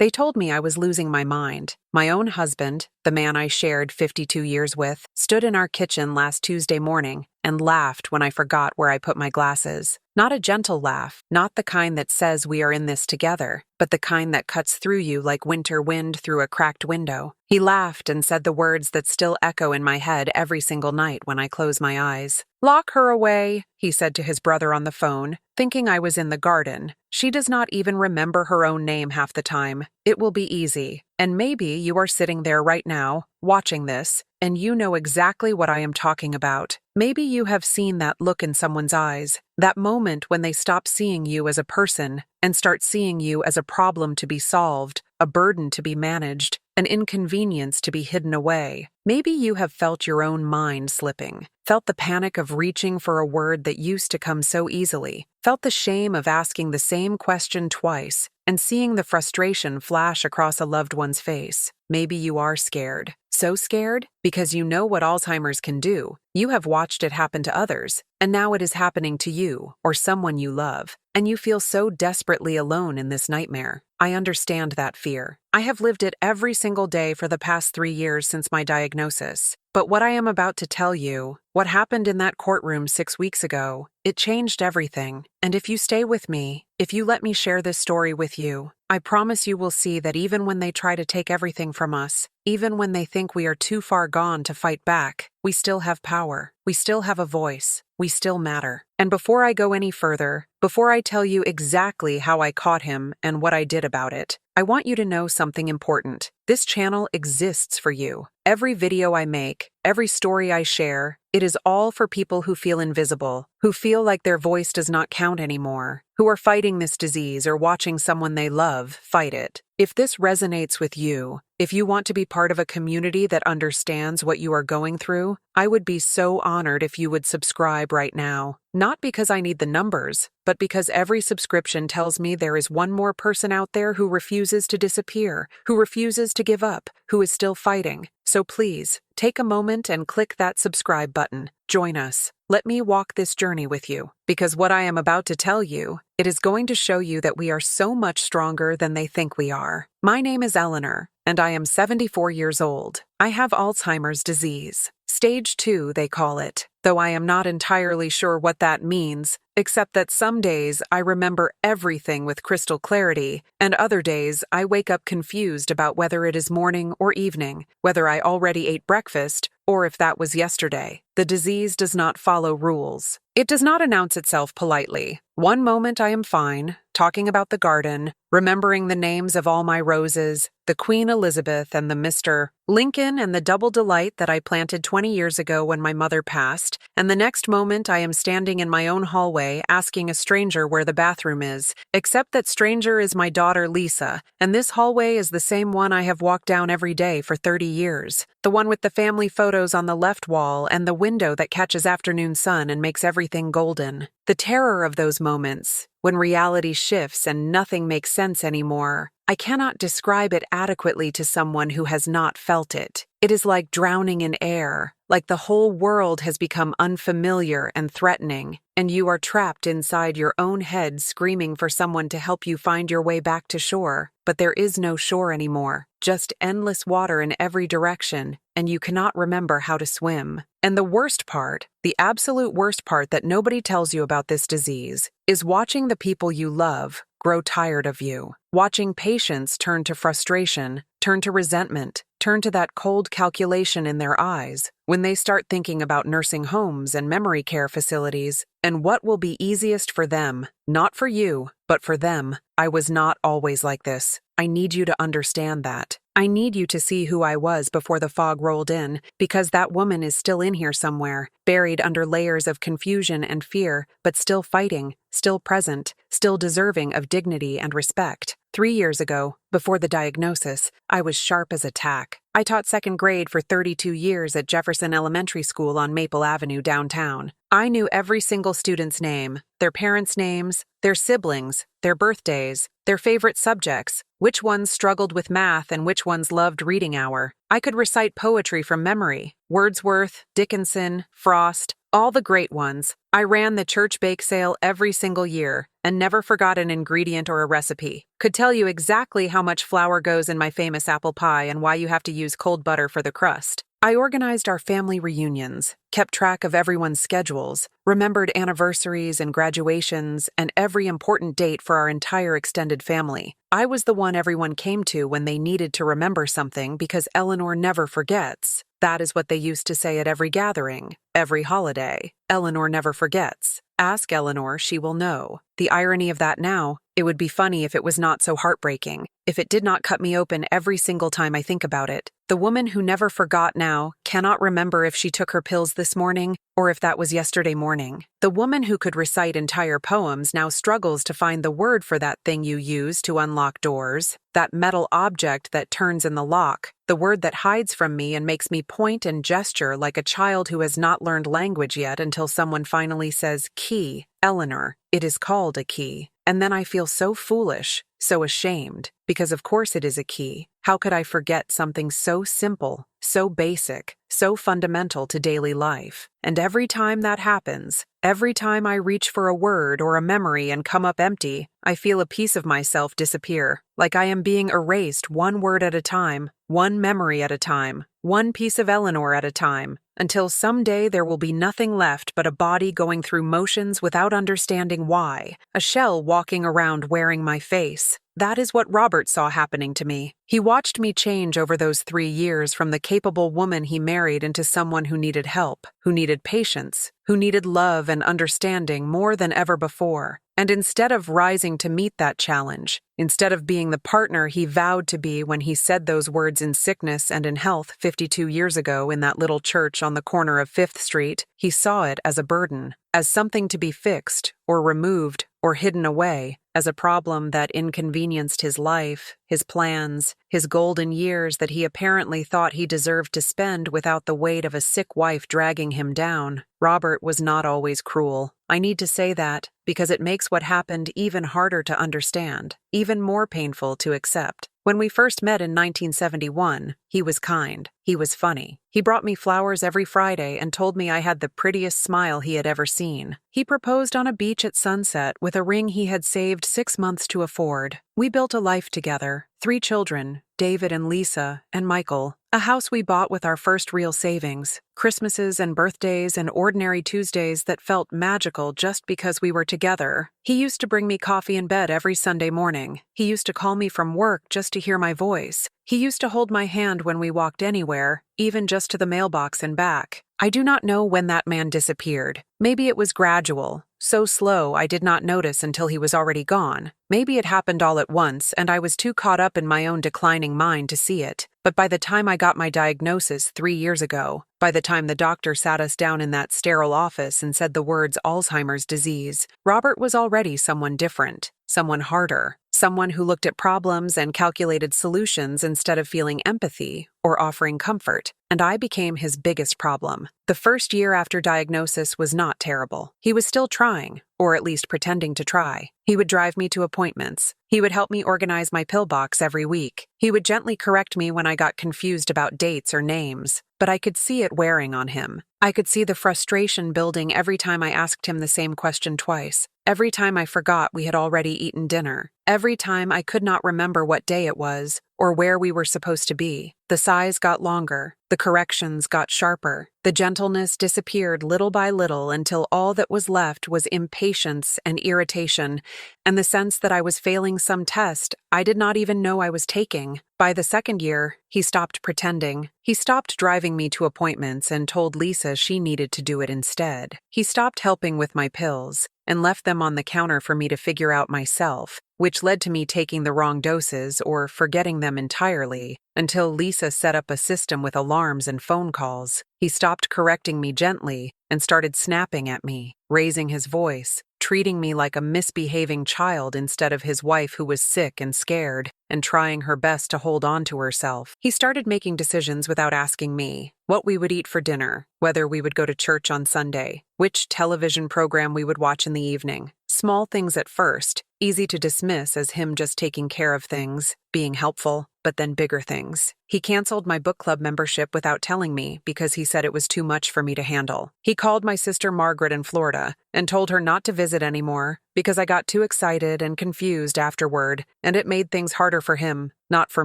They told me I was losing my mind. My own husband, the man I shared 52 years with, stood in our kitchen last Tuesday morning and laughed when I forgot where I put my glasses. Not a gentle laugh, not the kind that says we are in this together, but the kind that cuts through you like winter wind through a cracked window. He laughed and said the words that still echo in my head every single night when I close my eyes. "Lock her away," he said to his brother on the phone, thinking I was in the garden. "She does not even remember her own name half the time. It will be easy." And maybe you are sitting there right now, watching this, and you know exactly what I am talking about. Maybe you have seen that look in someone's eyes, that moment when they stop seeing you as a person and start seeing you as a problem to be solved, a burden to be managed, an inconvenience to be hidden away. Maybe you have felt your own mind slipping, felt the panic of reaching for a word that used to come so easily, felt the shame of asking the same question twice, and seeing the frustration flash across a loved one's face. Maybe you are scared. So scared because you know what Alzheimer's can do. You have watched it happen to others, and now it is happening to you or someone you love, and you feel so desperately alone in this nightmare. I understand that fear. I have lived it every single day for the past 3 years since my diagnosis. But what I am about to tell you, what happened in that courtroom 6 weeks ago, it changed everything. And if you stay with me, if you let me share this story with you, I promise you will see that even when they try to take everything from us, even when they think we are too far gone to fight back, we still have power. We still have a voice. We still matter. And before I go any further, before I tell you exactly how I caught him and what I did about it, I want you to know something important. This channel exists for you. Every video I make, every story I share, it is all for people who feel invisible, who feel like their voice does not count anymore, who are fighting this disease or watching someone they love fight it. If this resonates with you, if you want to be part of a community that understands what you are going through, I would be so honored if you would subscribe right now. Not because I need the numbers, but because every subscription tells me there is one more person out there who refuses to disappear, who refuses to give up, who is still fighting. So please, take a moment and click that subscribe button. Join us. Let me walk this journey with you, because what I am about to tell you, it is going to show you that we are so much stronger than they think we are. My name is Eleanor, and I am 74 years old. I have Alzheimer's disease. Stage 2, they call it, though I am not entirely sure what that means, except that some days I remember everything with crystal clarity, and other days I wake up confused about whether it is morning or evening, whether I already ate breakfast, or if that was yesterday. The disease does not follow rules. It does not announce itself politely. One moment I am fine, talking about the garden, remembering the names of all my roses, the Queen Elizabeth and the Mr. Lincoln and the double delight that I planted 20 years ago when my mother passed, and the next moment I am standing in my own hallway asking a stranger where the bathroom is, except that stranger is my daughter Lisa, and this hallway is the same one I have walked down every day for 30 years. The one with the family photos on the left wall and the window that catches afternoon sun and makes everything golden. The terror of those moments, when reality shifts and nothing makes sense anymore, I cannot describe it adequately to someone who has not felt it. It is like drowning in air, like the whole world has become unfamiliar and threatening, and you are trapped inside your own head screaming for someone to help you find your way back to shore. But there is no shore anymore, just endless water in every direction, and you cannot remember how to swim. And the worst part, the absolute worst part that nobody tells you about this disease, is watching the people you love grow tired of you, watching patience turn to frustration, turn to resentment, turn to that cold calculation in their eyes when they start thinking about nursing homes and memory care facilities and what will be easiest for them, not for you, but for them. I was not always like this. I need you to understand that. I need you to see who I was before the fog rolled in, because that woman is still in here somewhere, buried under layers of confusion and fear, but still fighting, still present, still deserving of dignity and respect. 3 years ago, before the diagnosis, I was sharp as a tack. I taught second grade for 32 years at Jefferson Elementary School on Maple Avenue downtown. I knew every single student's name, their parents' names, their siblings, their birthdays, their favorite subjects, which ones struggled with math and which ones loved reading hour. I could recite poetry from memory: Wordsworth, Dickinson, Frost, All the great ones. I ran the church bake sale every single year and never forgot an ingredient or a recipe. Could tell you exactly how much flour goes in my famous apple pie and why you have to use cold butter for the crust. I organized our family reunions, kept track of everyone's schedules, remembered anniversaries and graduations, and every important date for our entire extended family. I was the one everyone came to when they needed to remember something because Eleanor never forgets. That is what they used to say at every gathering, every holiday. Eleanor never forgets. Ask Eleanor, she will know. The irony of that now, it would be funny if it was not so heartbreaking, if it did not cut me open every single time I think about it. The woman who never forgot now cannot remember if she took her pills this morning or if that was yesterday morning. The woman who could recite entire poems now struggles to find the word for that thing you use to unlock doors, that metal object that turns in the lock, the word that hides from me and makes me point and gesture like a child who has not learned language yet until someone finally says, "Key, Eleanor, it is called a key." And then I feel so foolish, so ashamed, because of course it is a key. How could I forget something so simple, so basic, so fundamental to daily life? And every time that happens, every time I reach for a word or a memory and come up empty, I feel a piece of myself disappear, like I am being erased one word at a time, one memory at a time, one piece of Eleanor at a time, until someday there will be nothing left but a body going through motions without understanding why, a shell walking around wearing my face. That is what Robert saw happening to me. He watched me change over those 3 years from the capable woman he married into someone who needed help, who needed patience, who needed love and understanding more than ever before. And instead of rising to meet that challenge, instead of being the partner he vowed to be when he said those words in sickness and in health 52 years ago in that little church on the corner of 5th Street, he saw it as a burden, as something to be fixed or removed or hidden away, as a problem that inconvenienced his life, his plans, his golden years that he apparently thought he deserved to spend without the weight of a sick wife dragging him down. Robert was not always cruel. I need to say that because it makes what happened even harder to understand, even more painful to accept. When we first met in 1971, he was kind. He was funny. He brought me flowers every Friday and told me I had the prettiest smile he had ever seen. He proposed on a beach at sunset with a ring he had saved 6 months to afford. We built a life together, 3 children, David and Lisa and Michael, a house we bought with our first real savings, Christmases and birthdays and ordinary Tuesdays that felt magical just because we were together. He used to bring me coffee in bed every Sunday morning. He used to call me from work just to hear my voice. He used to hold my hand when we walked anywhere, even just to the mailbox and back. I do not know when that man disappeared. Maybe it was gradual, so slow I did not notice until he was already gone. Maybe it happened all at once and I was too caught up in my own declining mind to see it. But by the time I got my diagnosis 3 years ago, by the time the doctor sat us down in that sterile office and said the words Alzheimer's disease, Robert was already someone different, someone harder, someone who looked at problems and calculated solutions instead of feeling empathy or offering comfort. And I became his biggest problem. The first year after diagnosis was not terrible. He was still trying, or at least pretending to try. He would drive me to appointments. He would help me organize my pill box every week. He would gently correct me when I got confused about dates or names. But I could see it wearing on him. I could see the frustration building every time I asked him the same question twice. Every time I forgot we had already eaten dinner. Every time I could not remember what day it was or where we were supposed to be. The sighs got longer. The corrections got sharper. The gentleness disappeared little by little until all that was left was impatience and irritation and the sense that I was failing some test I did not even know I was taking. By the second year, he stopped pretending. He stopped driving me to appointments and told Lisa she needed to do it instead. He stopped helping with my pills and left them on the counter for me to figure out myself, which led to me taking the wrong doses or forgetting them entirely, until Lisa set up a system with alarms and phone calls. He stopped correcting me gently and started snapping at me, raising his voice, treating me like a misbehaving child instead of his wife who was sick and scared and trying her best to hold on to herself. He started making decisions without asking me, what we would eat for dinner, whether we would go to church on Sunday, which television program we would watch in the evening. Small things at first, easy to dismiss as him just taking care of things, being helpful. but then bigger things. He canceled my book club membership without telling me because he said it was too much for me to handle. He called my sister Margaret in Florida and told her not to visit anymore because I got too excited and confused afterward, and it made things harder for him, not for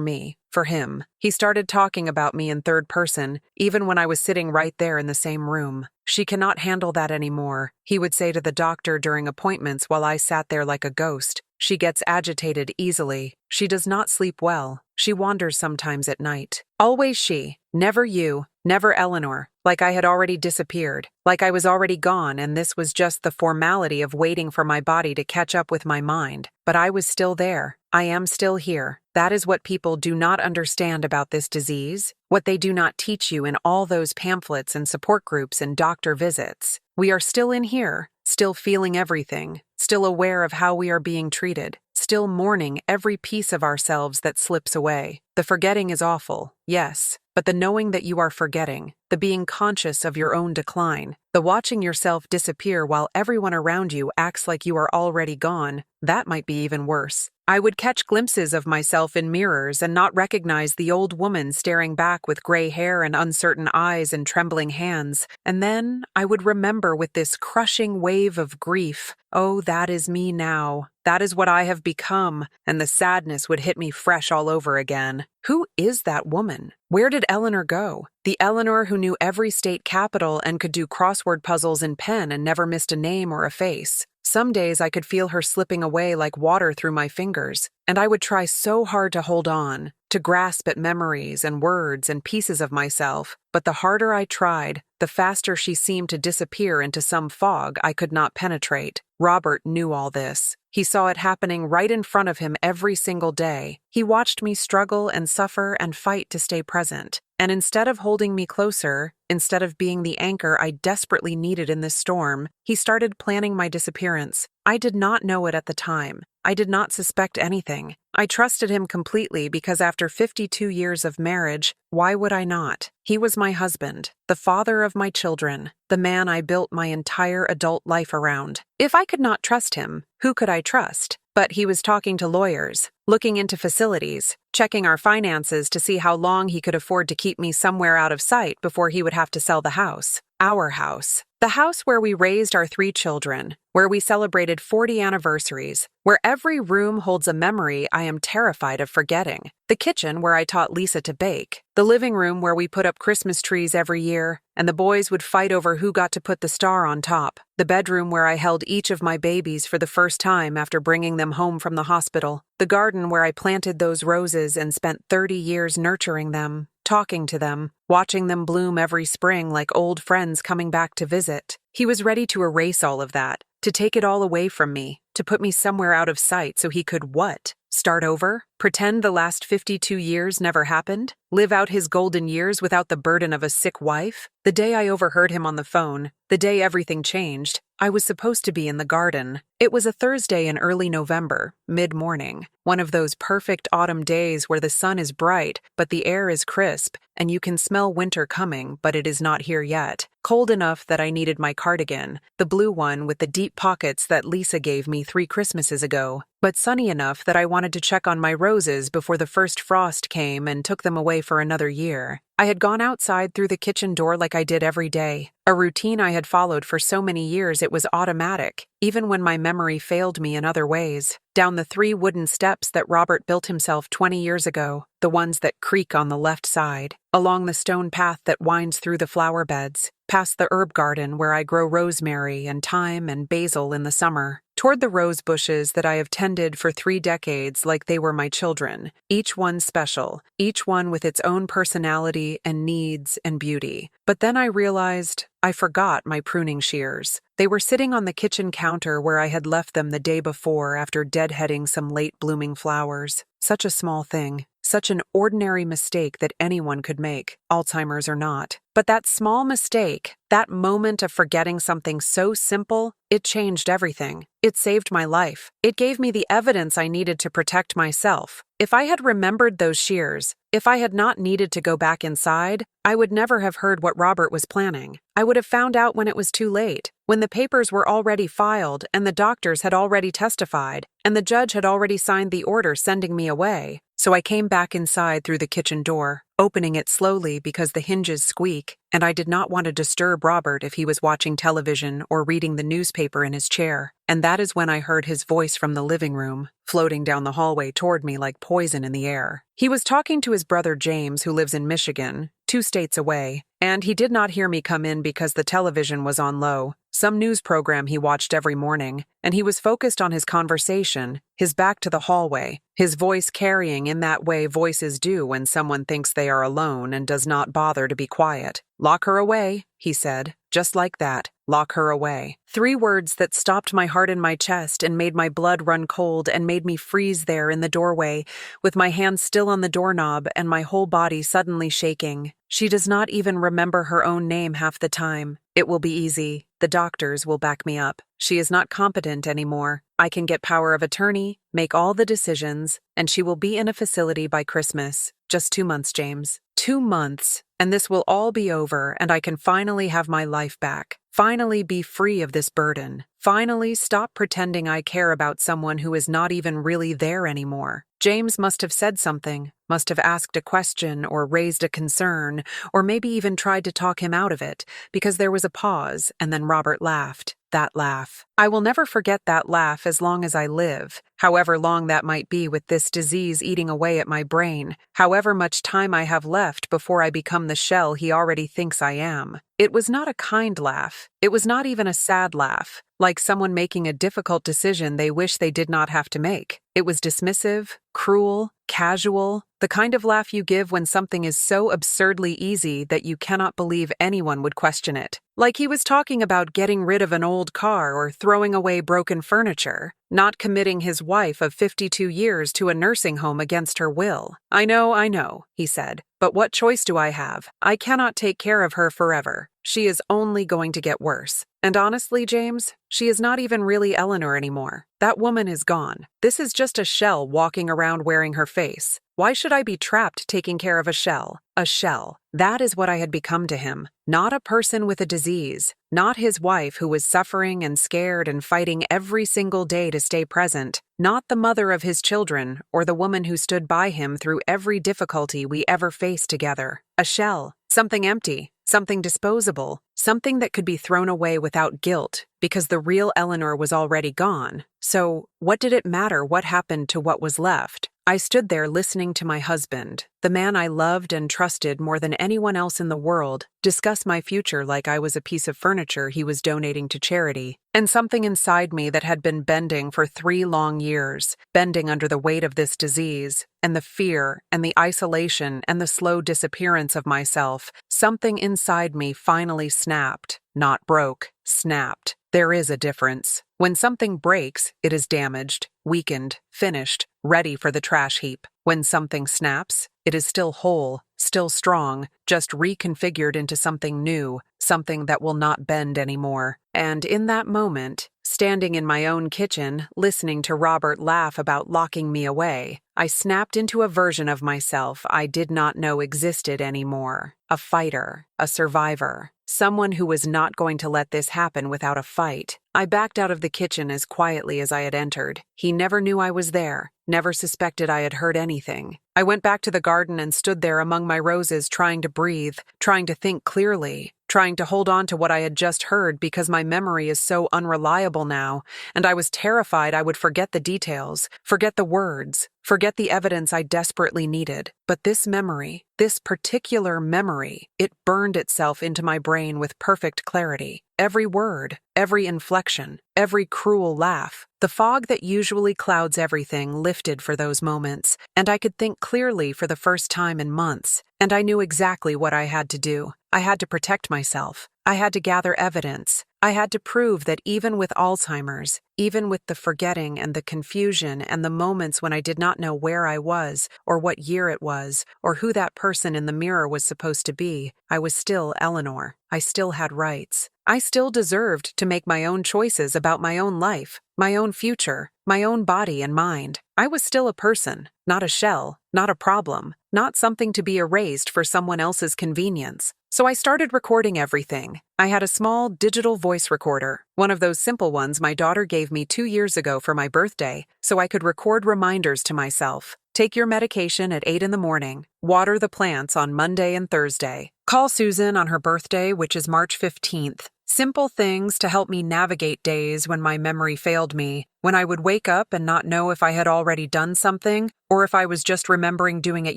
me, for him. He started talking about me in third person, even when I was sitting right there in the same room. She cannot handle that anymore, he would say to the doctor during appointments while I sat there like a ghost. She gets agitated easily. She does not sleep well. She wanders sometimes at night. Always she, never you, never Eleanor, like I had already disappeared, like I was already gone and this was just the formality of waiting for my body to catch up with my mind. But I was still there. I am still here. That is what people do not understand about this disease, what they do not teach you in all those pamphlets and support groups and doctor visits. We are still in here, still feeling everything, still aware of how we are being treated, still mourning every piece of ourselves that slips away. The forgetting is awful, yes, but the knowing that you are forgetting, the being conscious of your own decline, the watching yourself disappear while everyone around you acts like you are already gone, that might be even worse. I would catch glimpses of myself in mirrors and not recognize the old woman staring back with gray hair and uncertain eyes and trembling hands, and then I would remember with this crushing wave of grief, oh, that is me now. That is what I have become, and the sadness would hit me fresh all over again. Who is that woman? Where did Eleanor go? The Eleanor who knew every state capital and could do crossword puzzles in pen and never missed a name or a face. Some days I could feel her slipping away like water through my fingers, and I would try so hard to hold on, to grasp at memories and words and pieces of myself, but the harder I tried, the faster she seemed to disappear into some fog I could not penetrate. Robert knew all this. He saw it happening right in front of him every single day. He watched me struggle and suffer and fight to stay present. And instead of holding me closer, instead of being the anchor I desperately needed in this storm, he started planning my disappearance. I did not know it at the time. I did not suspect anything. I trusted him completely because after 52 years of marriage, why would I not? He was my husband, the father of my children, the man I built my entire adult life around. If I could not trust him, who could I trust? But he was talking to lawyers, looking into facilities, checking our finances to see how long he could afford to keep me somewhere out of sight before he would have to sell the house. Our house. The house where we raised our 3 children, where we celebrated 40 anniversaries, where every room holds a memory I am terrified of forgetting. The kitchen where I taught Lisa to bake, the living room where we put up Christmas trees every year, and the boys would fight over who got to put the star on top, the bedroom where I held each of my babies for the first time after bringing them home from the hospital, the garden where I planted those roses and spent 30 years nurturing them, talking to them, watching them bloom every spring like old friends coming back to visit. He was ready to erase all of that, to take it all away from me, to put me somewhere out of sight so he could what? Start over? Pretend the last 52 years never happened? Live out his golden years without the burden of a sick wife? The day I overheard him on the phone, the day everything changed, I was supposed to be in the garden. It was a Thursday in early November, mid-morning, one of those perfect autumn days where the sun is bright, but the air is crisp, and you can smell winter coming, but it is not here yet. Cold enough that I needed my cardigan, the blue one with the deep pockets that Lisa gave me 3 Christmases ago, but sunny enough that I wanted to check on my roses before the first frost came and took them away for another year. I had gone outside through the kitchen door like I did every day, a routine I had followed for so many years it was automatic, even when my memory failed me in other ways. Down the 3 wooden steps that Robert built himself 20 years ago, the ones that creak on the left side, along the stone path that winds through the flower beds, past the herb garden where I grow rosemary and thyme and basil in the summer, toward the rose bushes that I have tended for 3 decades like they were my children, each one special, each one with its own personality and needs and beauty. But then I realized I forgot my pruning shears. They were sitting on the kitchen counter where I had left them the day before after deadheading some late-blooming flowers. Such a small thing. Such an ordinary mistake that anyone could make, Alzheimer's or not. But that small mistake, that moment of forgetting something so simple, it changed everything. It saved my life. It gave me the evidence I needed to protect myself. If I had remembered those shears, if I had not needed to go back inside, I would never have heard what Robert was planning. I would have found out when it was too late, when the papers were already filed and the doctors had already testified, and the judge had already signed the order sending me away. So I came back inside through the kitchen door, opening it slowly because the hinges squeak, and I did not want to disturb Robert if he was watching television or reading the newspaper in his chair. And that is when I heard his voice from the living room, floating down the hallway toward me like poison in the air. He was talking to his brother James, who lives in Michigan, 2 states away, and he did not hear me come in because the television was on low, some news program he watched every morning, and he was focused on his conversation, his back to the hallway, his voice carrying in that way voices do when someone thinks they are alone and does not bother to be quiet. "Lock her away," he said, just like that. Lock her away. 3 words that stopped my heart in my chest and made my blood run cold and made me freeze there in the doorway, with my hand still on the doorknob and my whole body suddenly shaking. She does not even remember her own name half the time. It will be easy. The doctors will back me up. She is not competent anymore. I can get power of attorney, make all the decisions, and she will be in a facility by Christmas. Just 2 months, James. 2 months, and this will all be over, and I can finally have my life back. Finally be free of this burden. Finally stop pretending I care about someone who is not even really there anymore. James must have said something, must have asked a question or raised a concern, or maybe even tried to talk him out of it, because there was a pause, and then Robert laughed. That laugh. I will never forget that laugh as long as I live, however long that might be with this disease eating away at my brain, however much time I have left before I become the shell he already thinks I am. It was not a kind laugh. It was not even a sad laugh, like someone making a difficult decision they wish they did not have to make. It was dismissive, cruel, casual, the kind of laugh you give when something is so absurdly easy that you cannot believe anyone would question it. Like he was talking about getting rid of an old car or throwing away broken furniture, not committing his wife of 52 years to a nursing home against her will. I know, he said, but what choice do I have? I cannot take care of her forever. She is only going to get worse. And honestly, James, she is not even really Eleanor anymore. That woman is gone. This is just a shell walking around wearing her face. Why should I be trapped taking care of a shell? A shell. That is what I had become to him. Not a person with a disease. Not his wife who was suffering and scared and fighting every single day to stay present. Not the mother of his children or the woman who stood by him through every difficulty we ever faced together. A shell. Something empty. Something disposable. Something that could be thrown away without guilt because the real Eleanor was already gone. So, what did it matter what happened to what was left? I stood there listening to my husband, the man I loved and trusted more than anyone else in the world, discuss my future like I was a piece of furniture he was donating to charity. And something inside me that had been bending for 3 long years, bending under the weight of this disease, and the fear, and the isolation, and the slow disappearance of myself, something inside me finally snapped, not broke, snapped. There is a difference. When something breaks, it is damaged, weakened, finished, ready for the trash heap. When something snaps, it is still whole, still strong, just reconfigured into something new, something that will not bend anymore. And in that moment, standing in my own kitchen, listening to Robert laugh about locking me away, I snapped into a version of myself I did not know existed anymore. A fighter, a survivor, someone who was not going to let this happen without a fight. I backed out of the kitchen as quietly as I had entered. He never knew I was there, never suspected I had heard anything. I went back to the garden and stood there among my roses trying to breathe, trying to think clearly, trying to hold on to what I had just heard because my memory is so unreliable now, and I was terrified I would forget the details, forget the words, forget the evidence I desperately needed. But this memory, this particular memory, it burned itself into my brain with perfect clarity. Every word, every inflection, every cruel laugh. The fog that usually clouds everything lifted for those moments, and I could think clearly for the first time in months, and I knew exactly what I had to do. I had to protect myself. I had to gather evidence. I had to prove that even with Alzheimer's, even with the forgetting and the confusion and the moments when I did not know where I was, or what year it was, or who that person in the mirror was supposed to be, I was still Eleanor. I still had rights. I still deserved to make my own choices about my own life, my own future, my own body and mind. I was still a person, not a shell, not a problem, not something to be erased for someone else's convenience. So I started recording everything. I had a small digital voice recorder, one of those simple ones my daughter gave me 2 years ago for my birthday, so I could record reminders to myself, Take your medication at 8 in the morning. Water the plants on Monday and Thursday. Call Susan on her birthday, which is March 15th. Simple things to help me navigate days when my memory failed me, when I would wake up and not know if I had already done something, or if I was just remembering doing it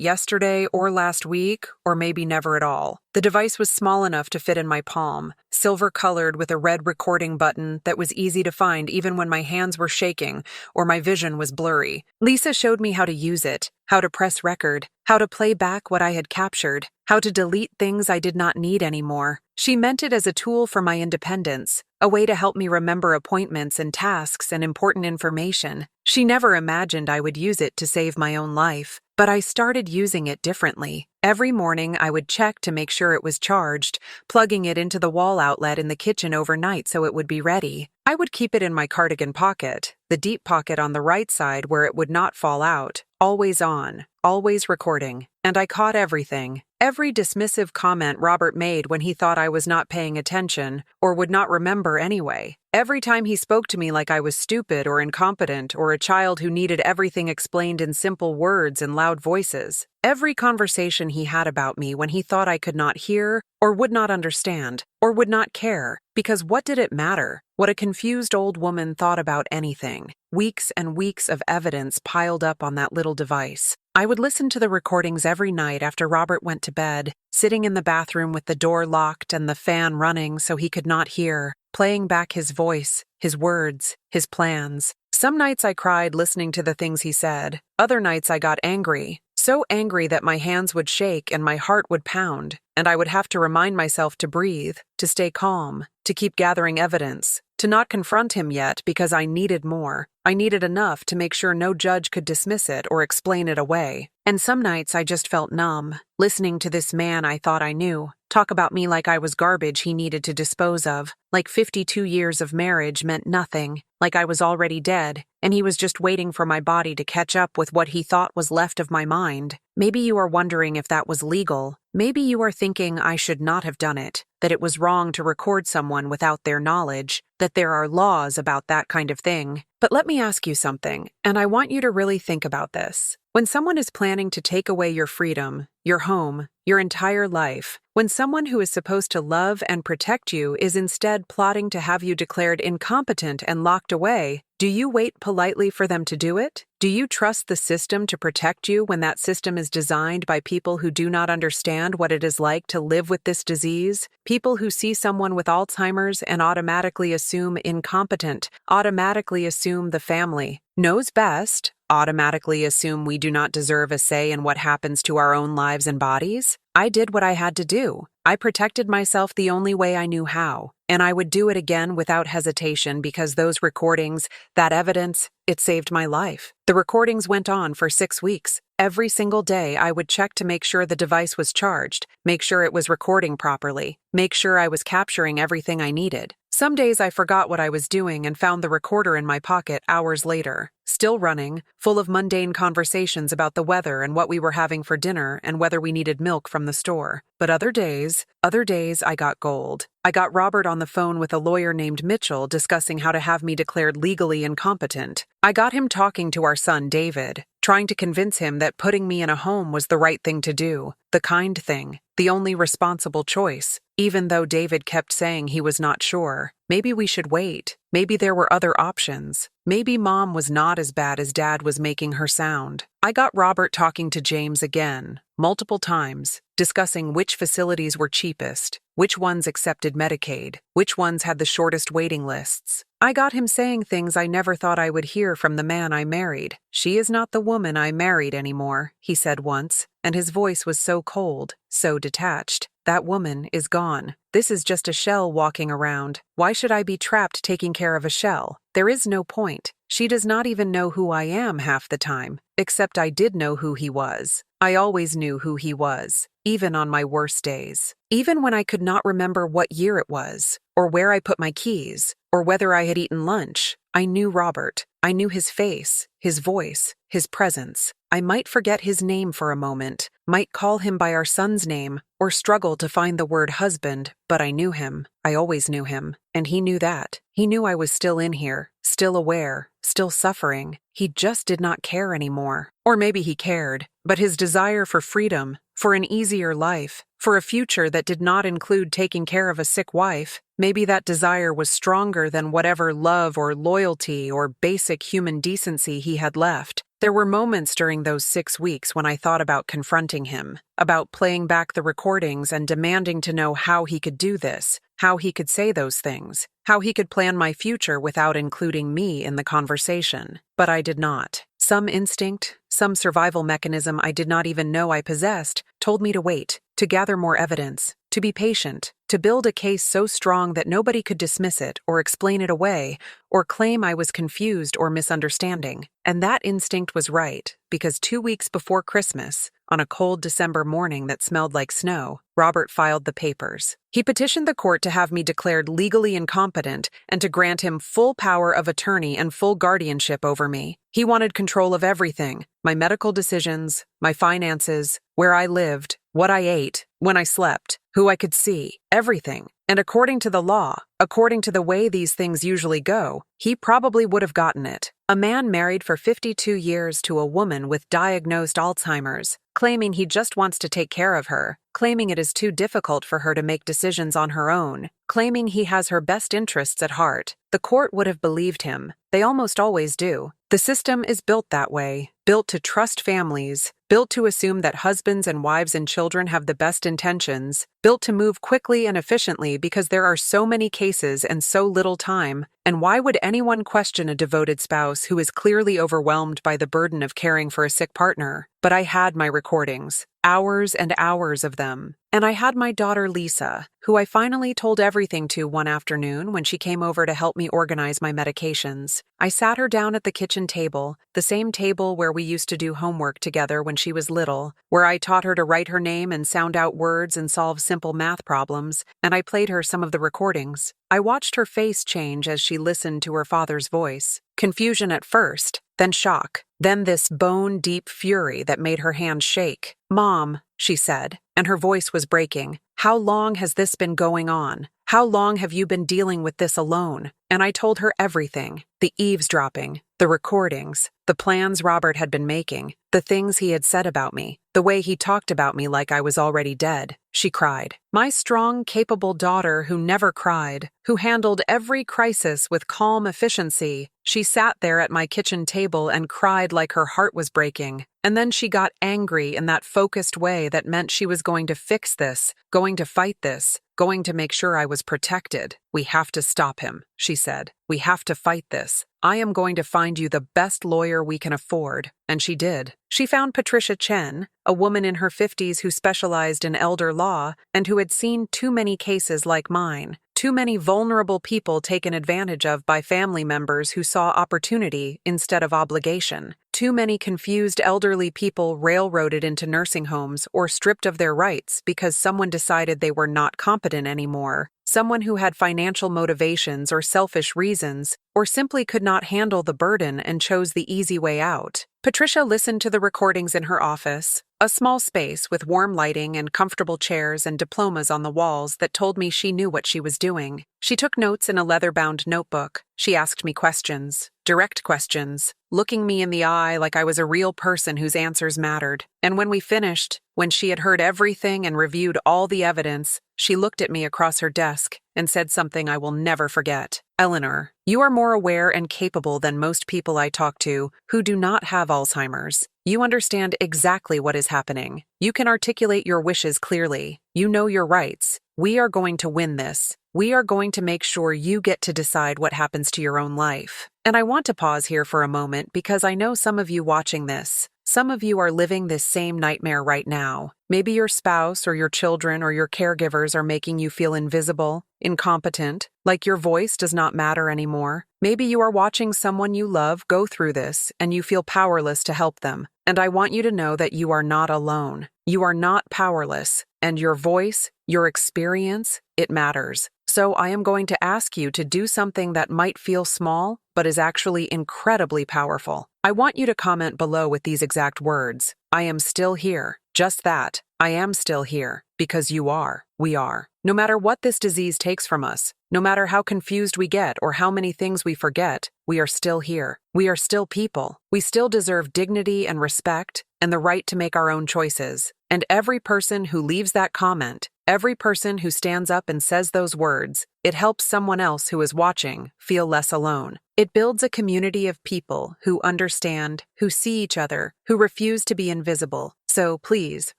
yesterday or last week, or maybe never at all. The device was small enough to fit in my palm, silver-colored with a red recording button that was easy to find even when my hands were shaking or my vision was blurry. Lisa showed me how to use it, how to press record, how to play back what I had captured, how to delete things I did not need anymore. She meant it as a tool for my independence, a way to help me remember appointments and tasks and important information. She never imagined I would use it to save my own life, but I started using it differently. Every morning I would check to make sure it was charged, plugging it into the wall outlet in the kitchen overnight so it would be ready. I would keep it in my cardigan pocket, the deep pocket on the right side where it would not fall out, always on, always recording, and I caught everything. Every dismissive comment Robert made when he thought I was not paying attention or would not remember anyway. Every time he spoke to me like I was stupid or incompetent or a child who needed everything explained in simple words and loud voices. Every conversation he had about me when he thought I could not hear or would not understand or would not care, because what did it matter what a confused old woman thought about anything? Weeks and weeks of evidence piled up on that little device. I would listen to the recordings every night after Robert went to bed, sitting in the bathroom with the door locked and the fan running so he could not hear, playing back his voice, his words, his plans. Some nights I cried listening to the things he said. Other nights I got angry, so angry that my hands would shake and my heart would pound, and I would have to remind myself to breathe, to stay calm, to keep gathering evidence, to not confront him yet because I needed more. I needed enough to make sure no judge could dismiss it or explain it away. And some nights I just felt numb, listening to this man I thought I knew talk about me like I was garbage he needed to dispose of, like 52 years of marriage meant nothing, like I was already dead, and he was just waiting for my body to catch up with what he thought was left of my mind. Maybe you are wondering if that was legal. Maybe you are thinking I should not have done it, that it was wrong to record someone without their knowledge, that there are laws about that kind of thing. But let me ask you something, and I want you to really think about this. When someone is planning to take away your freedom, your home, your entire life, when someone who is supposed to love and protect you is instead plotting to have you declared incompetent and locked away, do you wait politely for them to do it? Do you trust the system to protect you when that system is designed by people who do not understand what it is like to live with this disease? People who see someone with Alzheimer's and automatically assume incompetent, automatically assume the family knows best, automatically assume we do not deserve a say in what happens to our own lives and bodies? I did what I had to do. I protected myself the only way I knew how, and I would do it again without hesitation because those recordings, that evidence, it saved my life. The recordings went on for 6 weeks. Every single day, I would check to make sure the device was charged, make sure it was recording properly, make sure I was capturing everything I needed. Some days I forgot what I was doing and found the recorder in my pocket hours later, still running, full of mundane conversations about the weather and what we were having for dinner and whether we needed milk from the store. But other days I got gold. I got Robert on the phone with a lawyer named Mitchell discussing how to have me declared legally incompetent. I got him talking to our son David, trying to convince him that putting me in a home was the right thing to do, the kind thing, the only responsible choice, even though David kept saying he was not sure. Maybe we should wait. Maybe there were other options. Maybe Mom was not as bad as Dad was making her sound. I got Robert talking to James again, multiple times, discussing which facilities were cheapest, which ones accepted Medicaid, which ones had the shortest waiting lists. I got him saying things I never thought I would hear from the man I married. "She is not the woman I married anymore," he said once, and his voice was so cold, so detached. "That woman is gone. This is just a shell walking around. Why should I be trapped taking care of a shell? There is no point. She does not even know who I am half the time, except I did know who he was. I always knew who he was, even on my worst days. Even when I could not remember what year it was, or where I put my keys, or whether I had eaten lunch, I knew Robert. I knew his face, his voice, his presence. I might forget his name for a moment, might call him by our son's name, or struggle to find the word husband, but I knew him. I always knew him, and he knew that. He knew I was still in here, still aware, still suffering. He just did not care anymore. Or maybe he cared, but his desire for freedom, for an easier life, for a future that did not include taking care of a sick wife, maybe that desire was stronger than whatever love or loyalty or basic human decency he had left. There were moments during those 6 weeks when I thought about confronting him, about playing back the recordings and demanding to know how he could do this, how he could say those things, how he could plan my future without including me in the conversation. But I did not. Some instinct, some survival mechanism I did not even know I possessed, told me to wait, to gather more evidence, to be patient, to build a case so strong that nobody could dismiss it or explain it away or claim I was confused or misunderstanding. And that instinct was right, because 2 weeks before Christmas, on a cold December morning that smelled like snow, Robert filed the papers. He petitioned the court to have me declared legally incompetent and to grant him full power of attorney and full guardianship over me. He wanted control of everything, my medical decisions, my finances, where I lived, what I ate, when I slept, who I could see, everything. And according to the law, according to the way these things usually go, he probably would have gotten it. A man married for 52 years to a woman with diagnosed Alzheimer's, claiming he just wants to take care of her, claiming it is too difficult for her to make decisions on her own, claiming he has her best interests at heart. The court would have believed him. They almost always do. The system is built that way, built to trust families, built to assume that husbands and wives and children have the best intentions, built to move quickly and efficiently because there are so many cases and so little time. And why would anyone question a devoted spouse who is clearly overwhelmed by the burden of caring for a sick partner? But I had my recordings, hours and hours of them. And I had my daughter Lisa, who I finally told everything to one afternoon when she came over to help me organize my medications. I sat her down at the kitchen table, the same table where we used to do homework together when she was little, where I taught her to write her name and sound out words and solve simple math problems, and I played her some of the recordings. I watched her face change as she listened to her father's voice. Confusion at first, then shock, then this bone-deep fury that made her hands shake. "Mom," she said, and her voice was breaking. "How long has this been going on? How long have you been dealing with this alone?" And I told her everything. The eavesdropping, the recordings, the plans Robert had been making, the things he had said about me, the way he talked about me like I was already dead. She cried. My strong, capable daughter who never cried, who handled every crisis with calm efficiency. She sat there at my kitchen table and cried like her heart was breaking. And then she got angry in that focused way that meant she was going to fix this, going to fight this, going to make sure I was protected. "We have to stop him," she said. "We have to fight this. I am going to find you the best lawyer we can afford." And she did. She found Patricia Chen, a woman in her 50s who specialized in elder law and who had seen too many cases like mine. Too many vulnerable people taken advantage of by family members who saw opportunity instead of obligation. Too many confused elderly people railroaded into nursing homes or stripped of their rights because someone decided they were not competent anymore. Someone who had financial motivations or selfish reasons, or simply could not handle the burden and chose the easy way out. Patricia listened to the recordings in her office, a small space with warm lighting and comfortable chairs and diplomas on the walls that told me she knew what she was doing. She took notes in a leather-bound notebook. She asked me questions, direct questions, looking me in the eye like I was a real person whose answers mattered. And when we finished, when she had heard everything and reviewed all the evidence, she looked at me across her desk and said something I will never forget. "Eleanor, you are more aware and capable than most people I talk to who do not have Alzheimer's. You understand exactly what is happening. You can articulate your wishes clearly. You know your rights. We are going to win this. We are going to make sure you get to decide what happens to your own life." And I want to pause here for a moment because I know some of you watching this, some of you are living this same nightmare right now. Maybe your spouse or your children or your caregivers are making you feel invisible, incompetent, like your voice does not matter anymore. Maybe you are watching someone you love go through this and you feel powerless to help them. And I want you to know that you are not alone. You are not powerless, and your voice, your experience, it matters. So I am going to ask you to do something that might feel small, but is actually incredibly powerful. I want you to comment below with these exact words. "I am still here." Just that. I am still here, because you are, we are. No matter what this disease takes from us, no matter how confused we get or how many things we forget, we are still here. We are still people. We still deserve dignity and respect and the right to make our own choices. And every person who leaves that comment, every person who stands up and says those words, it helps someone else who is watching feel less alone. It builds a community of people who understand, who see each other, who refuse to be invisible. So please,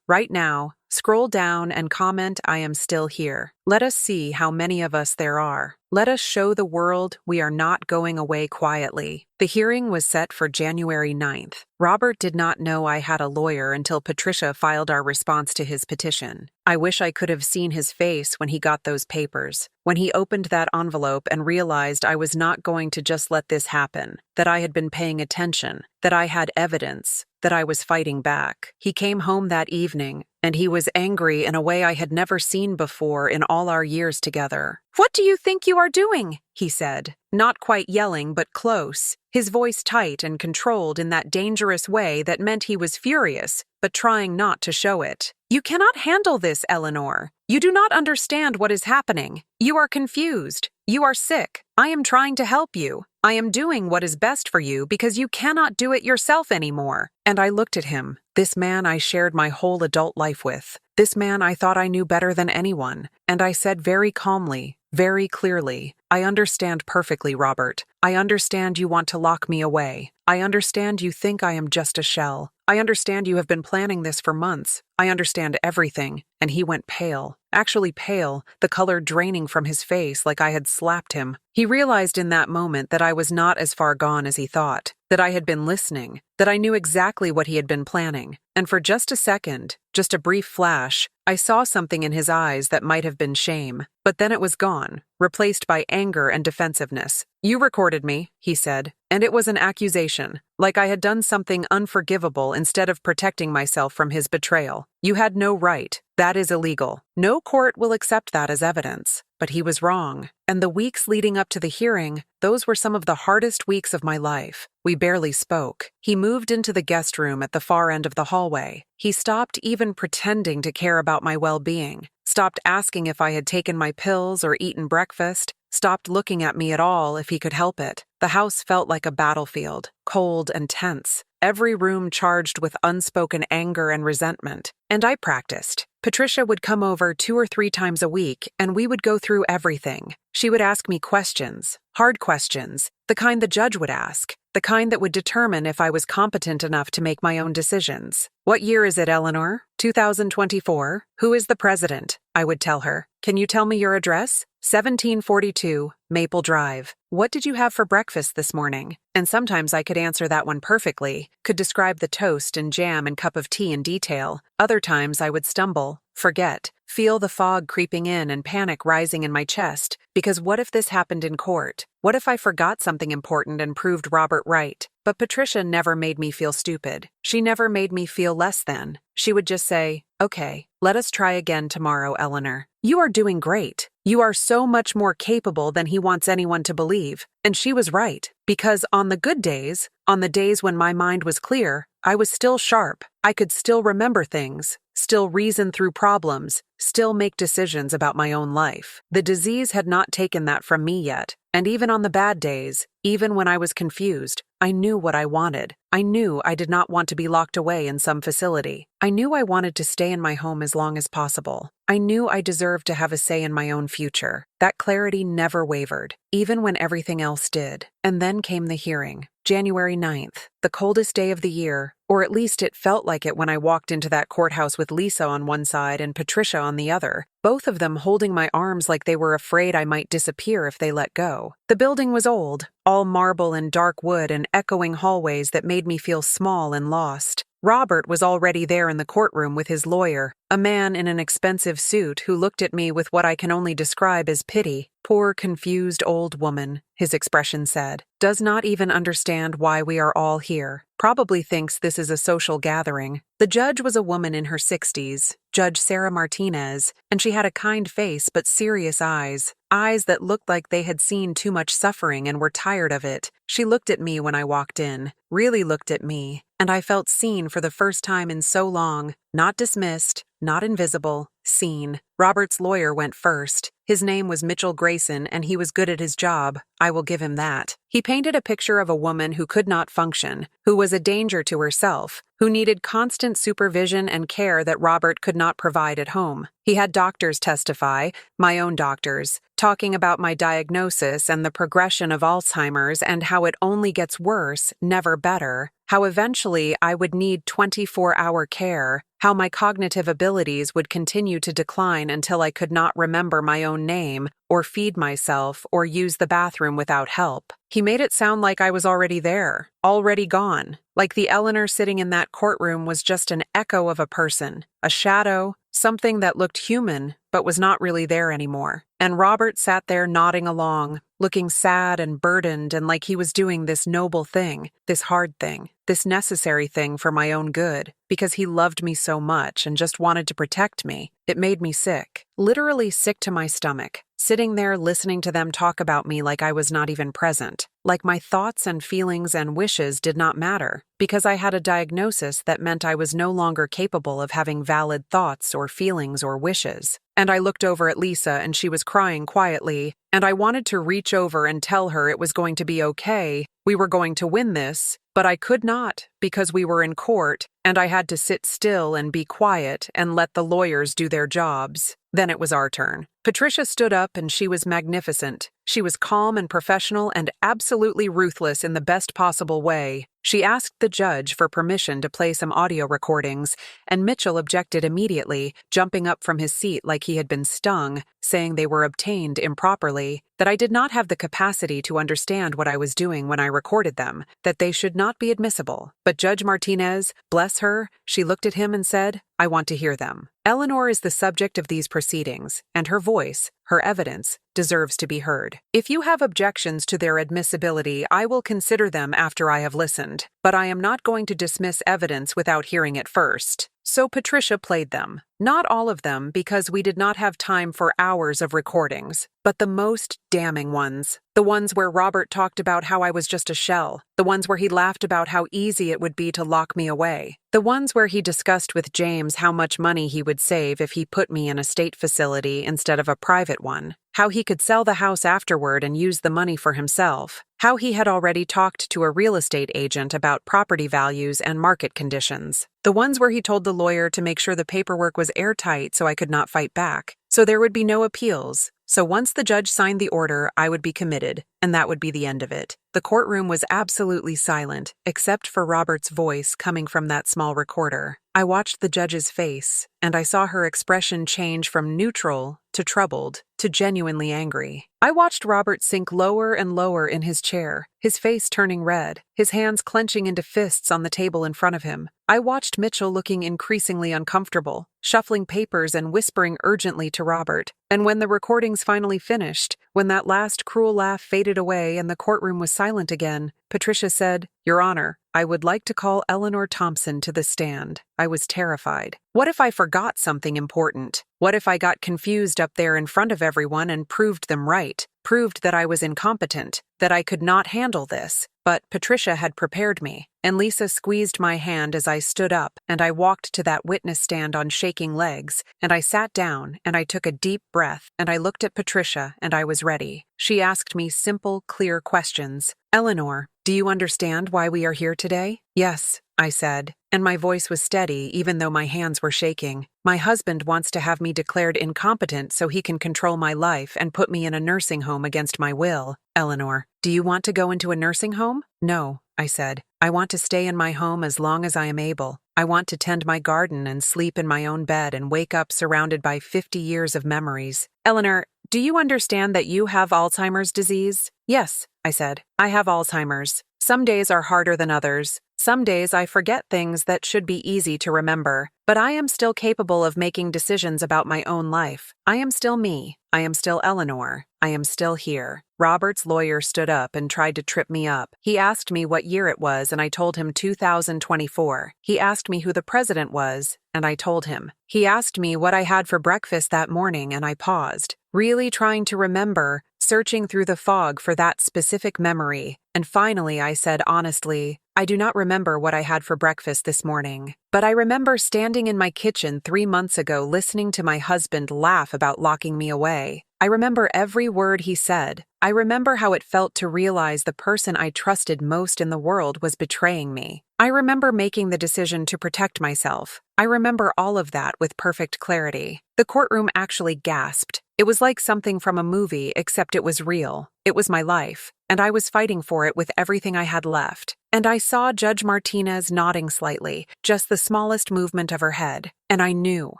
right now, scroll down and comment "I am still here." Let us see how many of us there are. Let us show the world we are not going away quietly. The hearing was set for January 9th. Robert did not know I had a lawyer until Patricia filed our response to his petition. I wish I could have seen his face when he got those papers, when he opened that envelope and realized I was not going to just let this happen, that I had been paying attention, that I had evidence, that I was fighting back. He came home that evening, and he was angry in a way I had never seen before in all our years together. "What do you think you are doing?" he said, not quite yelling but close, his voice tight and controlled in that dangerous way that meant he was furious, but trying not to show it. "You cannot handle this, Eleanor. You do not understand what is happening. You are confused. You are sick. I am trying to help you. I am doing what is best for you because you cannot do it yourself anymore." And I looked at him, this man I shared my whole adult life with, this man I thought I knew better than anyone, and I said very calmly, very clearly, "I understand perfectly, Robert. I understand you want to lock me away. I understand you think I am just a shell. I understand you have been planning this for months. I understand everything." And he went pale. Actually pale, the color draining from his face like I had slapped him. He realized in that moment that I was not as far gone as he thought, that I had been listening, that I knew exactly what he had been planning. And for just a second, just a brief flash, I saw something in his eyes that might have been shame. But then it was gone, replaced by anger and defensiveness. "You recorded me," he said, "and it was an accusation, like I had done something unforgivable instead of protecting myself from his betrayal. You had no right. That is illegal. No court will accept that as evidence." But he was wrong. And the weeks leading up to the hearing, those were some of the hardest weeks of my life. We barely spoke. He moved into the guest room at the far end of the hallway. He stopped even pretending to care about my well-being, stopped asking if I had taken my pills or eaten breakfast, stopped looking at me at all if he could help it. The house felt like a battlefield, cold and tense, every room charged with unspoken anger and resentment. And I practiced. Patricia would come over 2 or 3 times a week, and we would go through everything. She would ask me questions, hard questions, the kind the judge would ask, the kind that would determine if I was competent enough to make my own decisions. "What year is it, Eleanor? 2024? Who is the president?" I would tell her. "Can you tell me your address?" 1742 Maple Drive. "What did you have for breakfast this morning?" And sometimes I could answer that one perfectly, could describe the toast and jam and cup of tea in detail. Other times I would stumble, forget, feel the fog creeping in and panic rising in my chest, because what if this happened in court? What if I forgot something important and proved Robert right? But Patricia never made me feel stupid. She never made me feel less than. She would just say, "Okay, let us try again tomorrow, Eleanor. You are doing great. You are so much more capable than he wants anyone to believe." And she was right, because on the good days, on the days when my mind was clear, I was still sharp. I could still remember things, still reason through problems, still make decisions about my own life. The disease had not taken that from me yet. And even on the bad days, even when I was confused, I knew what I wanted. I knew I did not want to be locked away in some facility. I knew I wanted to stay in my home as long as possible. I knew I deserved to have a say in my own future. That clarity never wavered, even when everything else did. And then came the hearing. January 9th, the coldest day of the year, or at least it felt like it when I walked into that courthouse with Lisa on one side and Patricia on the other, both of them holding my arms like they were afraid I might disappear if they let go. The building was old, all marble and dark wood and echoing hallways that made me feel small and lost. Robert was already there in the courtroom with his lawyer, a man in an expensive suit who looked at me with what I can only describe as pity. "Poor, confused old woman," his expression said. "Does not even understand why we are all here. Probably thinks this is a social gathering." The judge was a woman in her 60s, Judge Sarah Martinez, and she had a kind face but serious eyes. Eyes that looked like they had seen too much suffering and were tired of it. She looked at me when I walked in, really looked at me, and I felt seen for the first time in so long. Not dismissed, not invisible, seen. Robert's lawyer went first. His name was Mitchell Grayson, and he was good at his job. I will give him that. He painted a picture of a woman who could not function, who was a danger to herself, who needed constant supervision and care that Robert could not provide at home. He had doctors testify, my own doctors, talking about my diagnosis and the progression of Alzheimer's and how it only gets worse, never better, how eventually I would need 24-hour care, how my cognitive abilities would continue to decline until I could not remember my own name, or feed myself, or use the bathroom without help. He made it sound like I was already there, already gone, like the Eleanor sitting in that courtroom was just an echo of a person, a shadow, something that looked human, but was not really there anymore. And Robert sat there nodding along, looking sad and burdened and like he was doing this noble thing, this hard thing, this necessary thing for my own good, because he loved me so much and just wanted to protect me. It made me sick, literally sick to my stomach, sitting there listening to them talk about me like I was not even present, like my thoughts and feelings and wishes did not matter, because I had a diagnosis that meant I was no longer capable of having valid thoughts or feelings or wishes. And I looked over at Lisa and she was crying quietly, and I wanted to reach over and tell her it was going to be okay, we were going to win this, but I could not because we were in court, and I had to sit still and be quiet and let the lawyers do their jobs. Then it was our turn. Patricia stood up and she was magnificent. She was calm and professional and absolutely ruthless in the best possible way. She asked the judge for permission to play some audio recordings, and Mitchell objected immediately, jumping up from his seat like he had been stung, saying they were obtained improperly, that I did not have the capacity to understand what I was doing when I recorded them, that they should not be admissible. But Judge Martinez, bless her, she looked at him and said, I want to hear them. Eleanor is the subject of these proceedings, and her voice, her evidence, deserves to be heard. If you have objections to their admissibility, I will consider them after I have listened, but I am not going to dismiss evidence without hearing it first. So Patricia played them. Not all of them, because we did not have time for hours of recordings, but the most damning ones. The ones where Robert talked about how I was just a shell. The ones where he laughed about how easy it would be to lock me away. The ones where he discussed with James how much money he would save if he put me in a state facility instead of a private one. How he could sell the house afterward and use the money for himself. How he had already talked to a real estate agent about property values and market conditions. The ones where he told the lawyer to make sure the paperwork was airtight so I could not fight back, so there would be no appeals. So once the judge signed the order, I would be committed, and that would be the end of it. The courtroom was absolutely silent, except for Robert's voice coming from that small recorder. I watched the judge's face, and I saw her expression change from neutral to troubled to genuinely angry. I watched Robert sink lower and lower in his chair, his face turning red, his hands clenching into fists on the table in front of him. I watched Mitchell looking increasingly uncomfortable, shuffling papers and whispering urgently to Robert. And when the recordings finally finished, when that last cruel laugh faded away and the courtroom was silent again, Patricia said, Your Honor, I would like to call Eleanor Thompson to the stand. I was terrified. What if I forgot something important? What if I got confused up there in front of everyone and proved them right? Proved that I was incompetent, that I could not handle this. But Patricia had prepared me, and Lisa squeezed my hand as I stood up, and I walked to that witness stand on shaking legs, and I sat down, and I took a deep breath, and I looked at Patricia, and I was ready. She asked me simple, clear questions. Eleanor, do you understand why we are here today? Yes, I said, and my voice was steady even though my hands were shaking. My husband wants to have me declared incompetent so he can control my life and put me in a nursing home against my will. Eleanor, do you want to go into a nursing home? No, I said. I want to stay in my home as long as I am able. I want to tend my garden and sleep in my own bed and wake up surrounded by 50 years of memories. Eleanor, do you understand that you have Alzheimer's disease? Yes, I said. I have Alzheimer's. Some days are harder than others. Some days I forget things that should be easy to remember, but I am still capable of making decisions about my own life. I am still me. I am still Eleanor. I am still here. Robert's lawyer stood up and tried to trip me up. He asked me what year it was, and I told him 2024. He asked me who the president was, and I told him. He asked me what I had for breakfast that morning, and I paused, really trying to remember, searching through the fog for that specific memory. And finally I said honestly, I do not remember what I had for breakfast this morning, but I remember standing in my kitchen 3 months ago listening to my husband laugh about locking me away. I remember every word he said. I remember how it felt to realize the person I trusted most in the world was betraying me. I remember making the decision to protect myself. I remember all of that with perfect clarity. The courtroom actually gasped. It was like something from a movie, except it was real. It was my life, and I was fighting for it with everything I had left. And I saw Judge Martinez nodding slightly, just the smallest movement of her head. And I knew